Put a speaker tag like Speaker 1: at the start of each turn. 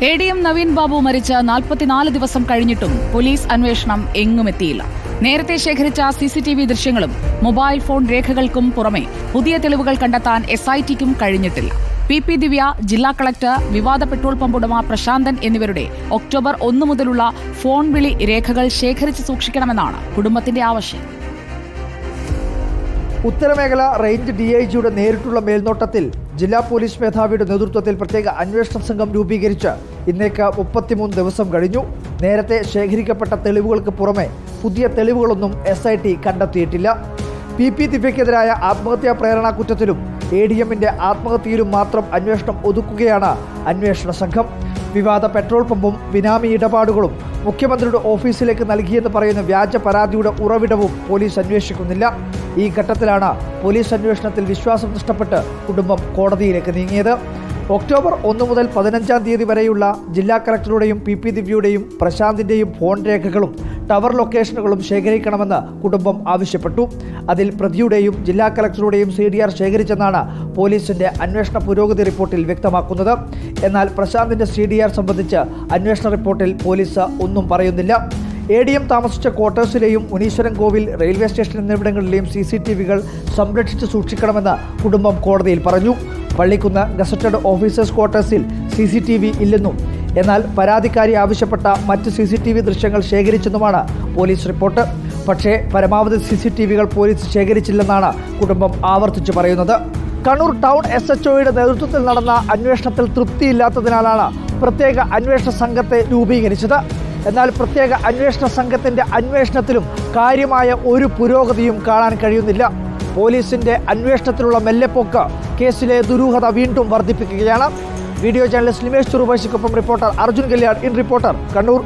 Speaker 1: ADM Naveen Babu മരിച്ച 44 ദിവസം കഴിഞ്ഞിട്ടും പോലീസ് അന്വേഷണം എങ്ങുമെത്തിയില്ല. നേരത്തെ ശേഖരിച്ച CCTV ദൃശ്യങ്ങളും മൊബൈൽ ഫോൺ രേഖകൾക്കും പുറമെ പുതിയ തെളിവുകൾ കണ്ടെത്താൻ SITക്കും കഴിഞ്ഞിട്ടില്ല. PP ദിവ്യ, ജില്ലാ കളക്ടർ, വിവാദ പെട്രോൾ പമ്പ് ഉടമ പ്രശാന്തൻ എന്നിവരുടെ ഒക്ടോബർ 1 മുതലുള്ള ഫോൺ വിളി രേഖകൾ ശേഖരിച്ച് സൂക്ഷിക്കണമെന്നാണ് കുടുംബത്തിന്റെ ആവശ്യം.
Speaker 2: ഉത്തരമേഖല റേഞ്ച് DIGയുടെ നേരിട്ടുള്ള മേൽനോട്ടത്തിൽ ജില്ലാ പോലീസ് മേധാവിയുടെ നേതൃത്വത്തിൽ പ്രത്യേക അന്വേഷണ സംഘം രൂപീകരിച്ച് ഇന്നേക്ക് 33 ദിവസം കഴിഞ്ഞു. നേരത്തെ ശേഖരിക്കപ്പെട്ട തെളിവുകൾക്ക് പുറമെ പുതിയ തെളിവുകളൊന്നും SIT കണ്ടെത്തിയിട്ടില്ല. PP ദിവ്യക്കെതിരായ ആത്മഹത്യാ പ്രേരണാ കുറ്റത്തിലും ADMന്റെ ആത്മഹത്യയിലും മാത്രം അന്വേഷണം ഒതുക്കുകയാണ് അന്വേഷണ സംഘം. വിവാദ പെട്രോൾ പമ്പും ബിനാമി ഇടപാടുകളും മുഖ്യമന്ത്രിയുടെ ഓഫീസിലേക്ക് നൽകിയെന്ന് പറയുന്ന വ്യാജ പരാതിയുടെ ഉറവിടവും പോലീസ് അന്വേഷിക്കുന്നില്ല. ഈ ഘട്ടത്തിലാണ് പോലീസ് അന്വേഷണത്തിൽ വിശ്വാസം നഷ്ടപ്പെട്ട് കുടുംബം കോടതിയിലേക്ക് നീങ്ങിയത്. ഒക്ടോബർ 1 മുതൽ 15-ാം തീയതി വരെയുള്ള ജില്ലാ കളക്ടറുടെയും PP ദിവ്യയുടെയും പ്രശാന്തിൻ്റെയും ഫോൺ രേഖകളും ടവർ ലൊക്കേഷനുകളും ശേഖരിക്കണമെന്ന് കുടുംബം ആവശ്യപ്പെട്ടു. അതിൽ പ്രതിയുടെയും ജില്ലാ കളക്ടറുടെയും CDR ശേഖരിച്ചെന്നാണ് പോലീസിന്റെ അന്വേഷണ പുരോഗതി റിപ്പോർട്ടിൽ വ്യക്തമാക്കുന്നത്. എന്നാൽ പ്രശാന്തിന്റെ CDR സംബന്ധിച്ച് അന്വേഷണ റിപ്പോർട്ടിൽ പോലീസ് ഒന്നും പറയുന്നില്ല. ADM താമസിച്ച ക്വാർട്ടേഴ്സിലെയും മുനീശ്വരൻ കോവിൽ, റെയിൽവേ സ്റ്റേഷൻ എന്നിവിടങ്ങളിലെയും CCTVകൾ സംരക്ഷിച്ച് സൂക്ഷിക്കണമെന്ന് കുടുംബം കോടതിയിൽ പറഞ്ഞു. പള്ളിക്കുന്ന് ഗസറ്റഡ് ഓഫീസേഴ്സ് ക്വാർട്ടേഴ്സിൽ CCTV ഇല്ലെന്നും എന്നാൽ പരാതിക്കാരി ആവശ്യപ്പെട്ട മറ്റ് CCTV ദൃശ്യങ്ങൾ ശേഖരിച്ചെന്നുമാണ് പോലീസ് റിപ്പോർട്ട്. പക്ഷേ പരമാവധി CCTVകൾ പോലീസ് ശേഖരിച്ചില്ലെന്നാണ് കുടുംബം ആവർത്തിച്ചു പറയുന്നത്. കണ്ണൂർ ടൗൺ SHOയുടെ നേതൃത്വത്തിൽ നടന്ന അന്വേഷണത്തിൽ തൃപ്തിയില്ലാത്തതിനാലാണ് പ്രത്യേക അന്വേഷണ സംഘത്തെ രൂപീകരിച്ചത്. എന്നാൽ പ്രത്യേക അന്വേഷണ സംഘത്തിൻ്റെ അന്വേഷണത്തിലും കാര്യമായ ഒരു പുരോഗതിയും കാണാൻ കഴിയുന്നില്ല. പോലീസിന്റെ അന്വേഷണത്തിലുള്ള മെല്ലെപ്പോക്ക് കേസിലെ ദുരൂഹത വീണ്ടും വർദ്ധിപ്പിക്കുകയാണ്. വീഡിയോ ജേർണലിസ്റ്റ് നിമേഷ് ചെറുപശ്ശിക്കൊപ്പം reporter Arjun Kalyan, in reporter, Kannur.